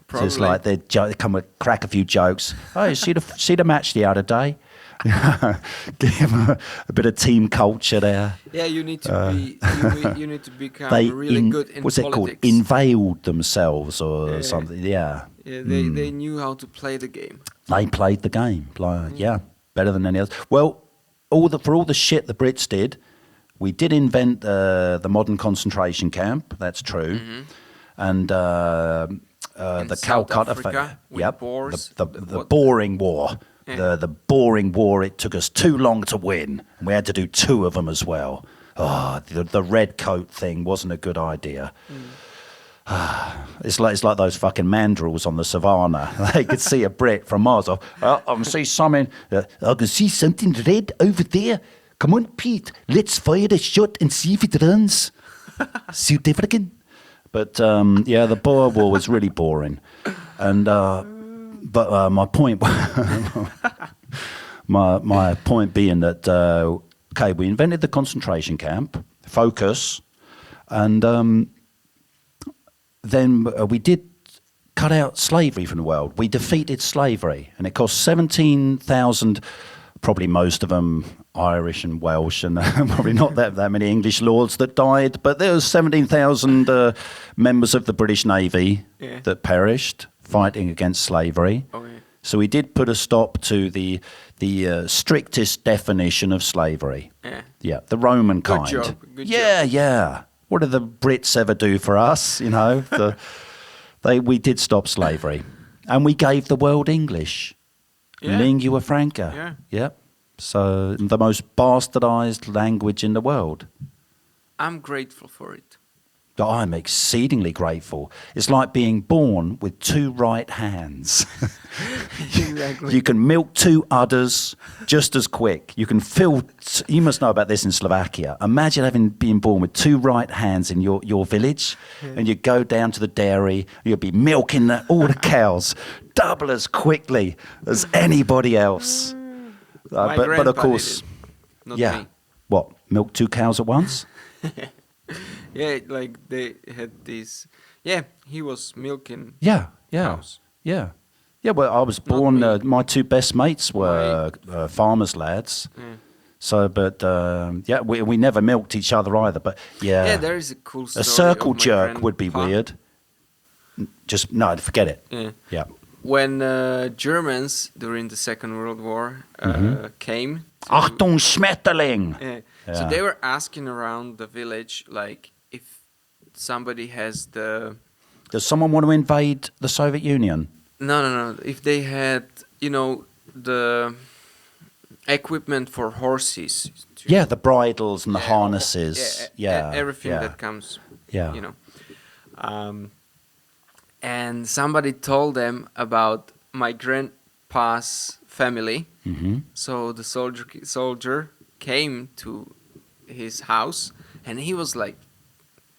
Probably. So it's like they come and crack a few jokes. Oh, you see the match the other day? Give him a bit of team culture there. Yeah, you need to you need to become really good in what's politics. It called? Unveiled themselves or something. Yeah. Yeah, they knew how to play the game. They played the game. Better than any other. Well, for all the shit the Brits did, we did invent the modern concentration camp. That's true. And the Calcutta Africa, the boring war. The boring war, it took us too long to win. And we had to do 2 of them as well. The red coat thing wasn't a good idea. It's like those fucking mandrills on the savannah. They could see a Brit from Mars. I can see something. I can see something red over there. Come on, Pete. Let's fire a shot and see if it runs. South African. But the Boer War was really boring. And But my point, my point being that okay, we invented the concentration camp, focus, and then we did cut out slavery from the world. We defeated slavery, and it cost 17,000, probably most of them Irish and Welsh, and probably not that many English lords that died, but there was 17,000 members of the British Navy that perished fighting against slavery. Okay. So we did put a stop to the strictest definition of slavery. Yeah, the Roman kind. Good job. Good job. Yeah. What did the Brits ever do for us? You know, we did stop slavery, and we gave the world English, lingua franca. Yeah. So the most bastardized language in the world. I'm grateful for it. I'm exceedingly grateful. It's like being born with two right hands. Exactly. You can milk two udders just as quick. You can fill. You must know about this in Slovakia. Imagine being born with two right hands in your village, and you go down to the dairy. You'll be milking all the cows double as quickly as anybody else. But of course, Not me. What? Milk two cows at once? Yeah, like they had these. Yeah, he was milking. Cows. Yeah. Well, I was born. My two best mates were farmers' lads. Yeah. So, but we never milked each other either. But yeah, there is a cool story. A circle of my jerk would be grandpa. weird. Just no, forget it. Yeah. When Germans during the Second World War came. Achtung Schmetterling. So they were asking around the village, like, if somebody has the... Does someone want to invade the Soviet Union? No. If they had, the equipment for horses. The bridles and the harnesses. Everything that comes, and somebody told them about my grandpa's family. Mm-hmm. So the soldier came to his house, and he was like,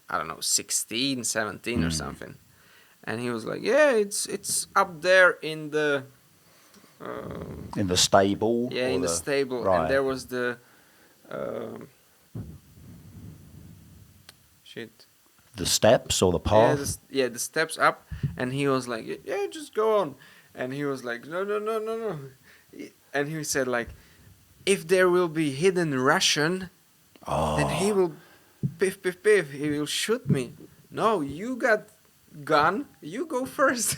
I don't know, 16, 17 or something. And he was like, yeah, it's up there in the stable. Yeah, in the stable. Right. And there was the the steps or the path? The steps up. And he was like, yeah, just go on. And he was like, no. And he said, like, if there will be hidden Russian, then he will piff, he will shoot me. No, you got gun, you go first.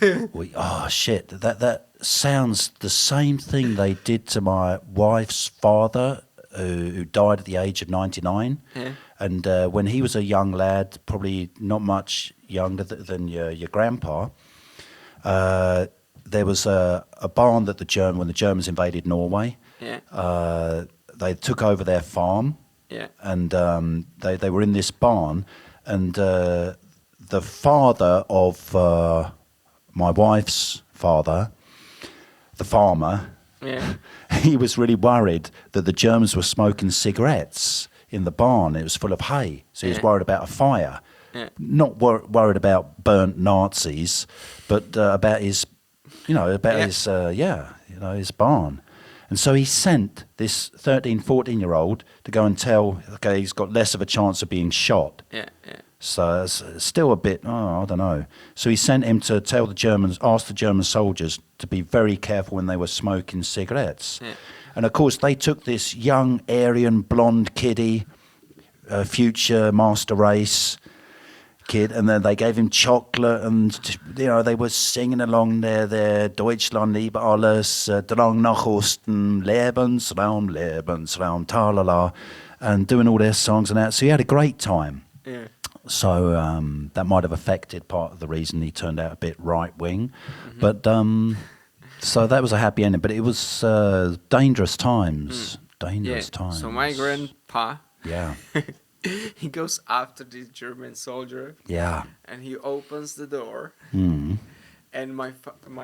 Shit. That sounds the same thing they did to my wife's father, who died at the age of 99. Yeah. And when he was a young lad, probably not much younger than your grandpa, there was a barn that when the Germans invaded Norway, they took over their farm, and they were in this barn, and the father of my wife's father, the farmer, he was really worried that the Germans were smoking cigarettes in the barn. It was full of hay, so he was worried about a fire. Not worried about burnt Nazis, but about his, his barn. And so he sent this 13, 14-year-old to go and tell, okay, he's got less of a chance of being shot. So it's still a bit, I don't know. So he sent him to ask the German soldiers to be very careful when they were smoking cigarettes. And of course, they took this young Aryan blonde kiddie, future master race kid, and then they gave him chocolate, and they were singing along their Deutschland lieber alles, Drang nach Osten, Lebensraum, Lebensraum, talala, and doing all their songs and that. So he had a great time. So that might have affected part of the reason he turned out a bit right-wing. But so that was a happy ending. But it was dangerous times. Dangerous times. So my grandpa... Yeah. He goes after this German soldier. Yeah. And he opens the door. And my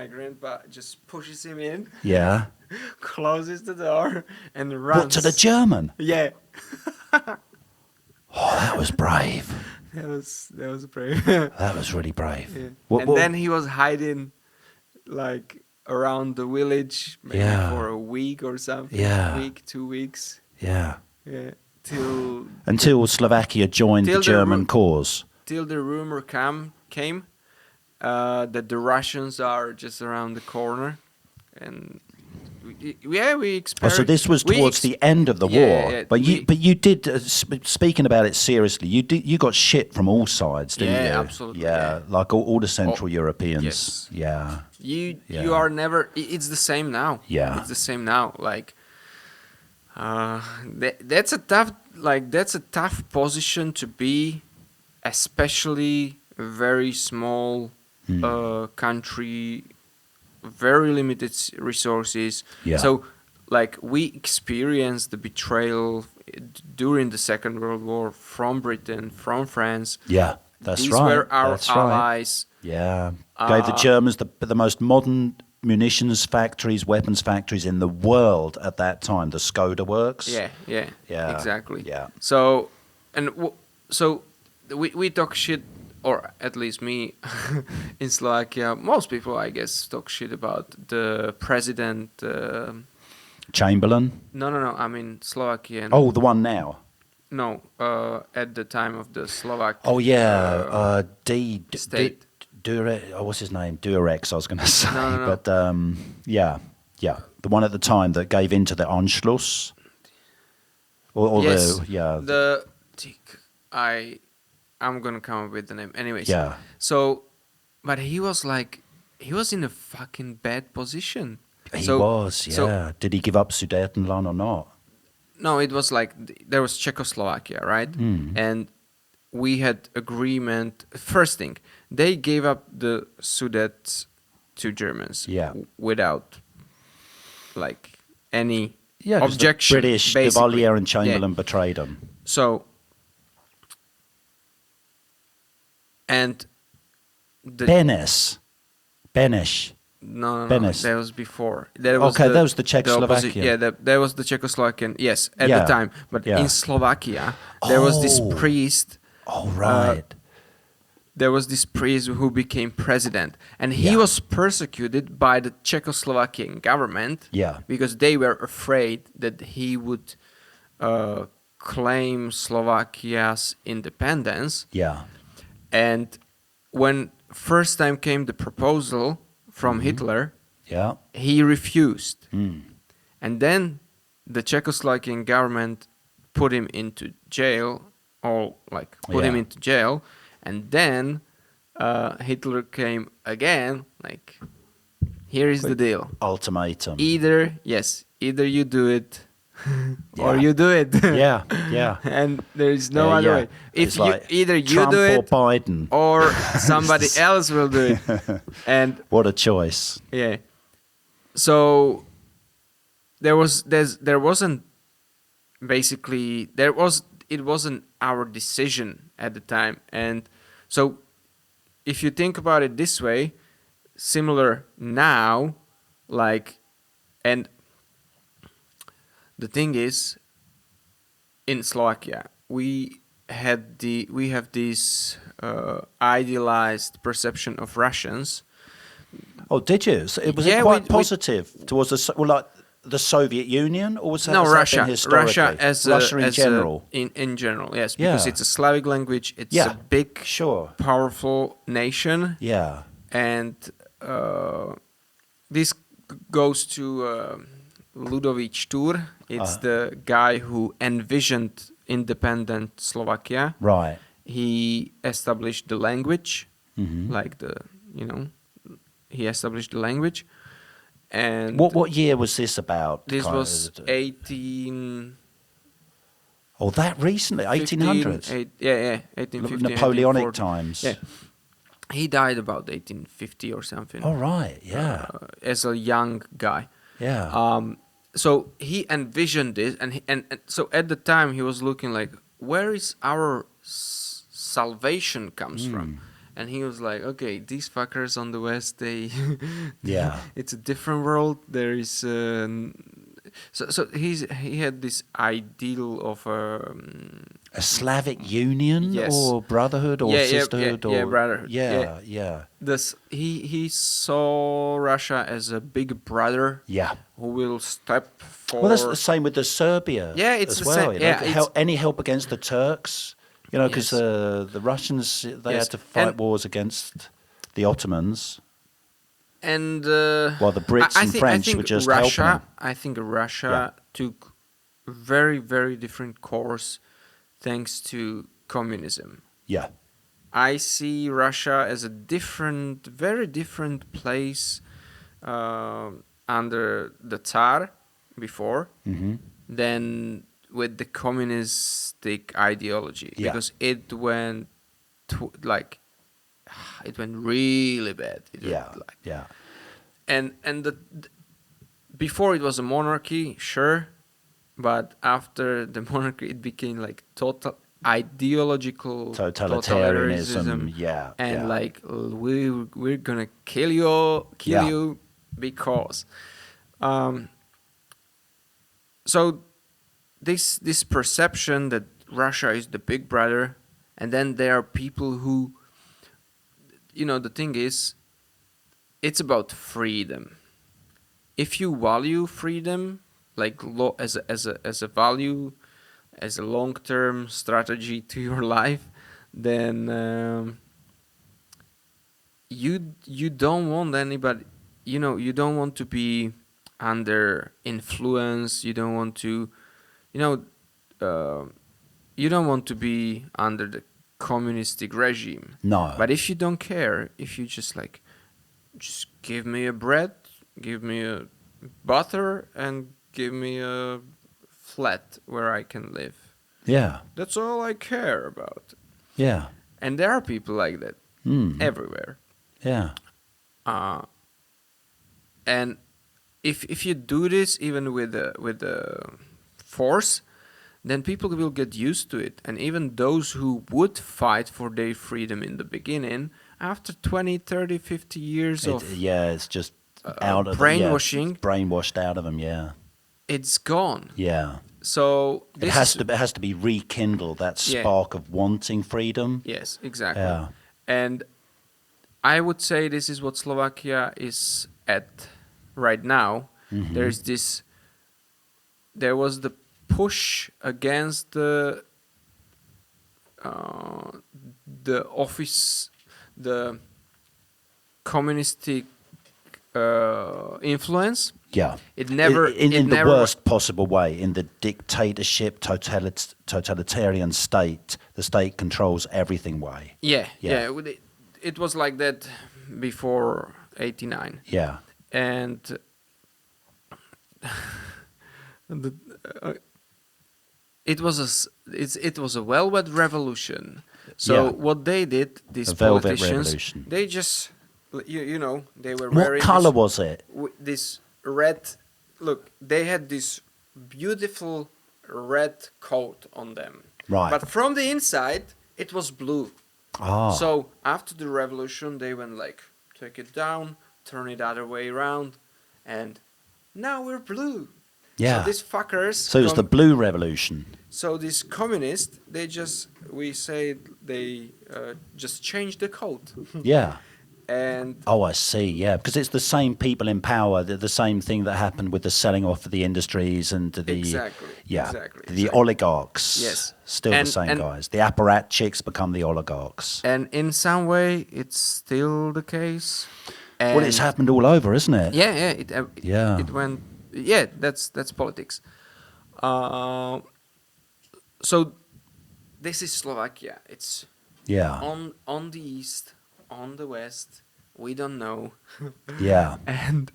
grandpa just pushes him in. Yeah. Closes the door and runs. What, to the German? Yeah. That was brave. That was brave. That was really brave. Yeah. Then he was hiding, like, around the village maybe for a week or something. Week, 2 weeks. Yeah. Until Slovakia joined the German cause. Till the rumor came that the Russians are just around the corner, and we experienced. So this was towards the end of the war. Yeah, but you did speaking about it seriously. You got shit from all sides, didn't you? Yeah, absolutely. Yeah, like all the Central Europeans. Yes. Yeah. You are never. It's the same now. Yeah. It's the same now. Like, that's a tough position to be, especially a very small country, very limited resources. Yeah. So, like, we experienced the betrayal during the Second World War from Britain, from France. Yeah, that's These right. were our That's allies. Right. Yeah, gave the Germans the most modern munitions factories, weapons factories in the world at that time. The Skoda works. Yeah, exactly. Yeah. So, so we talk shit, or at least me, in Slovakia. Most people, I guess, talk shit about the president. Chamberlain. No. I mean Slovakian. Oh, the one now. No, at the time of the Slovak. Oh yeah, state. What's his name? Durex, I was going to say. No. But yeah, the one at the time that gave into the Anschluss. Yes. I'm gonna come up with the name. Anyways. Yeah. So, but he was in a fucking bad position. He was. Yeah. Did he give up Sudetenland or not? No, it was like there was Czechoslovakia, right? And we had agreement. First thing, they gave up the Sudets to Germans. Yeah. Without like any objection. The British, basically. De Valliere and Chamberlain betrayed them. So, and Beneš. No, Beneš. that was before. That was the Czechoslovakian. That was the Czechoslovakian. Yes, at the time. But in Slovakia, there was this priest. Oh, right. There was this priest who became president, and he was persecuted by the Czechoslovakian government. Yeah. Because they were afraid that he would claim Slovakia's independence. Yeah. And when first time came the proposal from Hitler, he refused. And then the Czechoslovakian government put him into jail, him into jail, and then Hitler came again, like, here is the deal. Ultimatum. Either you do it or you do it. Yeah. And there is no other way. If either you Trump do it or Biden or somebody else will do it. And what a choice. Yeah. So it wasn't our decision at the time. And so if you think about it this way, similar now, and the thing is, in Slovakia, we have this idealized perception of Russians. Oh, did you? So it was quite positive towards the Soviet Union, or was that Russia? Russia in general. In general, yes, because it's a Slavic language. It's a big, powerful nation. Yeah, and this goes to Ludovic Tur. It's the guy who envisioned independent Slovakia. Right. He established the language, he established the language. And what year was this about? This was 18. Oh, that recently, 1800s. 1850. Napoleonic times. Yeah. He died about 1850 or something. Oh, right, yeah. As a young guy. Yeah. So he envisioned this, and so at the time he was looking like, where is our salvation comes from? And he was like, okay, these fuckers on the west, they, it's a different world. There is, so he had this ideal of a Slavic union or brotherhood or sisterhood or brotherhood. Yeah. He saw Russia as a big brother. Yeah. Who will step for. Well, that's the same with the Serbia. Yeah, it's as the well. same. You know, any help against the Turks, you know, because the Russians they had to fight wars against the Ottomans. And while the Brits and French were just helping them. I think Russia took very, very different course thanks to communism. Yeah. I see Russia as a very different place under the Tsar before than with the communistic ideology. Yeah. Because it went it went really bad. And before it was a monarchy, sure, but after the monarchy, it became like total ideological totalitarianism. Yeah, and like we're gonna kill you because. So this perception that Russia is the big brother, and then there are people who, you know, the thing is, it's about freedom. If you value freedom, like as a value, as a long-term strategy to your life, then you don't want anybody. You know, you don't want to be under influence. You don't want to, you don't want to be under the communistic regime. No. But if you don't care, if you just give me a bread, give me a butter, and give me a flat where I can live. Yeah. That's all I care about. Yeah. And there are people like that everywhere. Yeah. And if you do this even with the force, then people will get used to it. And even those who would fight for their freedom in the beginning, after 20, 30, 50 years it's just out of brainwashing. It's brainwashed out of them, it's gone. Yeah. So it has to be rekindled, that spark of wanting freedom. Yes, exactly. Yeah. And I would say this is what Slovakia is at right now. Mm-hmm. There was the push against the communistic influence. Yeah. It never in the worst possible way, in the dictatorship, totalitarian state, the state controls everything way. Yeah. It was like that before 89. Yeah. And it was a velvet revolution. So what they did, these politicians, they just they were wearing. What color was it? This red. Look, they had this beautiful red coat on them. Right. But from the inside, it was blue. Ah. So after the revolution, they went like, take it down, turn it other way around, and now we're blue. Yeah. So these fuckers. So it's the blue revolution. So these communists, they just changed the code. Yeah. And I see. Yeah, because it's the same people in power. The same thing that happened with the selling off of the industries and the the oligarchs. Yes, still the same guys. The apparatchiks become the oligarchs. And in some way, it's still the case. Well, it's happened all over, isn't it? Yeah. It went. Yeah, that's politics. So this is Slovakia. It's on the east. On the west, we don't know. Yeah. And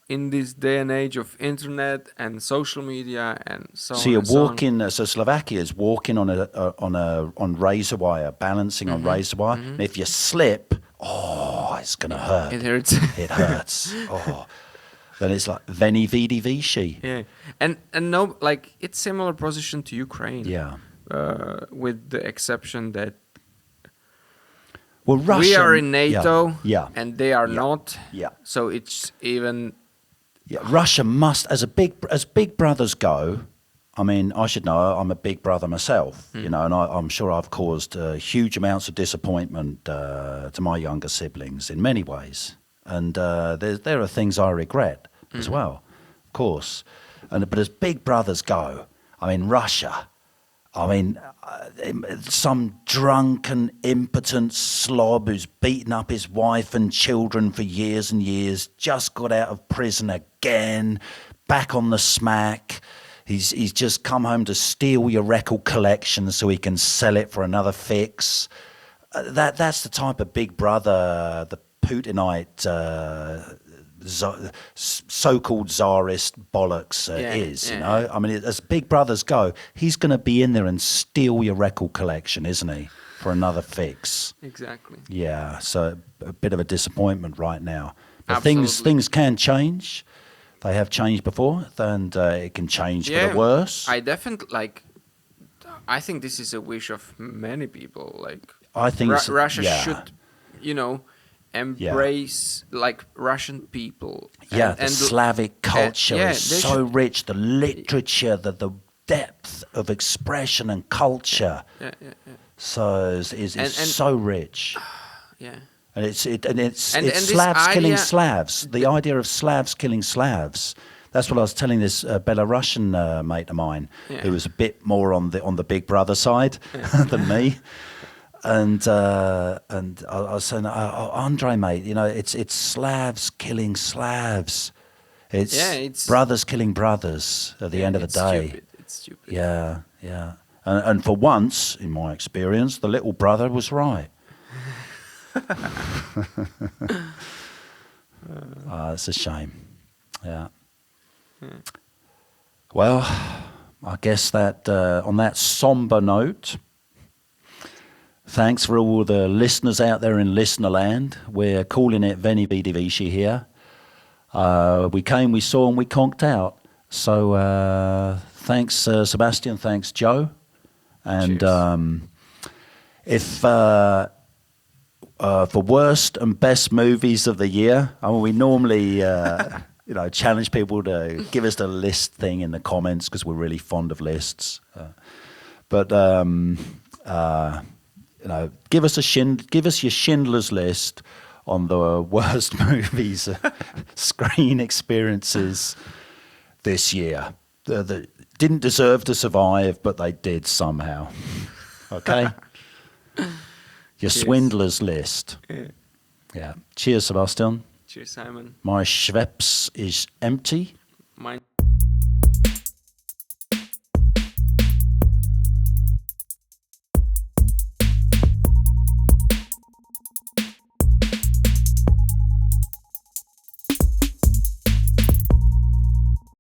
in this day and age of internet and social media and so on. So you're walking. So Slovakia is walking on razor wire, balancing on razor wire. And if you slip, it's gonna hurt. It hurts. It hurts. Then it's like veni vidi vici. Yeah. And no, like it's similar position to Ukraine. Yeah. With the exception that. Well, Russia, we are in NATO, and they are not. Yeah. So it's even. Yeah, Russia must, as big brothers go, I mean, I should know, I'm a big brother myself, you know, and I'm sure I've caused huge amounts of disappointment to my younger siblings in many ways. And there are things I regret as well, of course. But as big brothers go, I mean, Russia, I mean, some drunken, impotent slob who's beaten up his wife and children for years and years, just got out of prison again, back on the smack. He's just come home to steal your record collection so he can sell it for another fix. That's the type of big brother the Putinite so-called czarist bollocks is, you know? I mean, as big brothers go, he's going to be in there and steal your record collection, isn't he, for another fix? Exactly. Yeah, so a bit of a disappointment right now. But Absolutely. things can change. They have changed before, and it can change for the worse. I definitely, I think this is a wish of many people. I think Russia should, you know, embrace Russian people. And the Slavic culture is so rich. The literature, the depth of expression and culture, so is so rich. Yeah. And it's Slavs killing Slavs. The idea of Slavs killing Slavs. That's what I was telling this Belarusian mate of mine, who was a bit more on the big brother side than me. And I was saying, Andre, mate, you know, it's Slavs killing Slavs. It's brothers killing brothers at the end of the day. It's stupid. Yeah. And for once, in my experience, the little brother was right. It's a shame. Yeah. Well, I guess that on that somber note, thanks for all the listeners out there in listener land. We're calling it Veni Vidi Vici here. We came, we saw, and we conked out. So thanks, Sebastian. Thanks, Joe. And if for worst and best movies of the year, I mean, we normally challenge people to give us the list thing in the comments because we're really fond of lists. But give us your Schindler's List on the worst movies, screen experiences this year. That didn't deserve to survive, but they did somehow. Okay? Your Swindler's List. Yeah. Cheers, Sebastian. Cheers, Simon. My Schweppes is empty.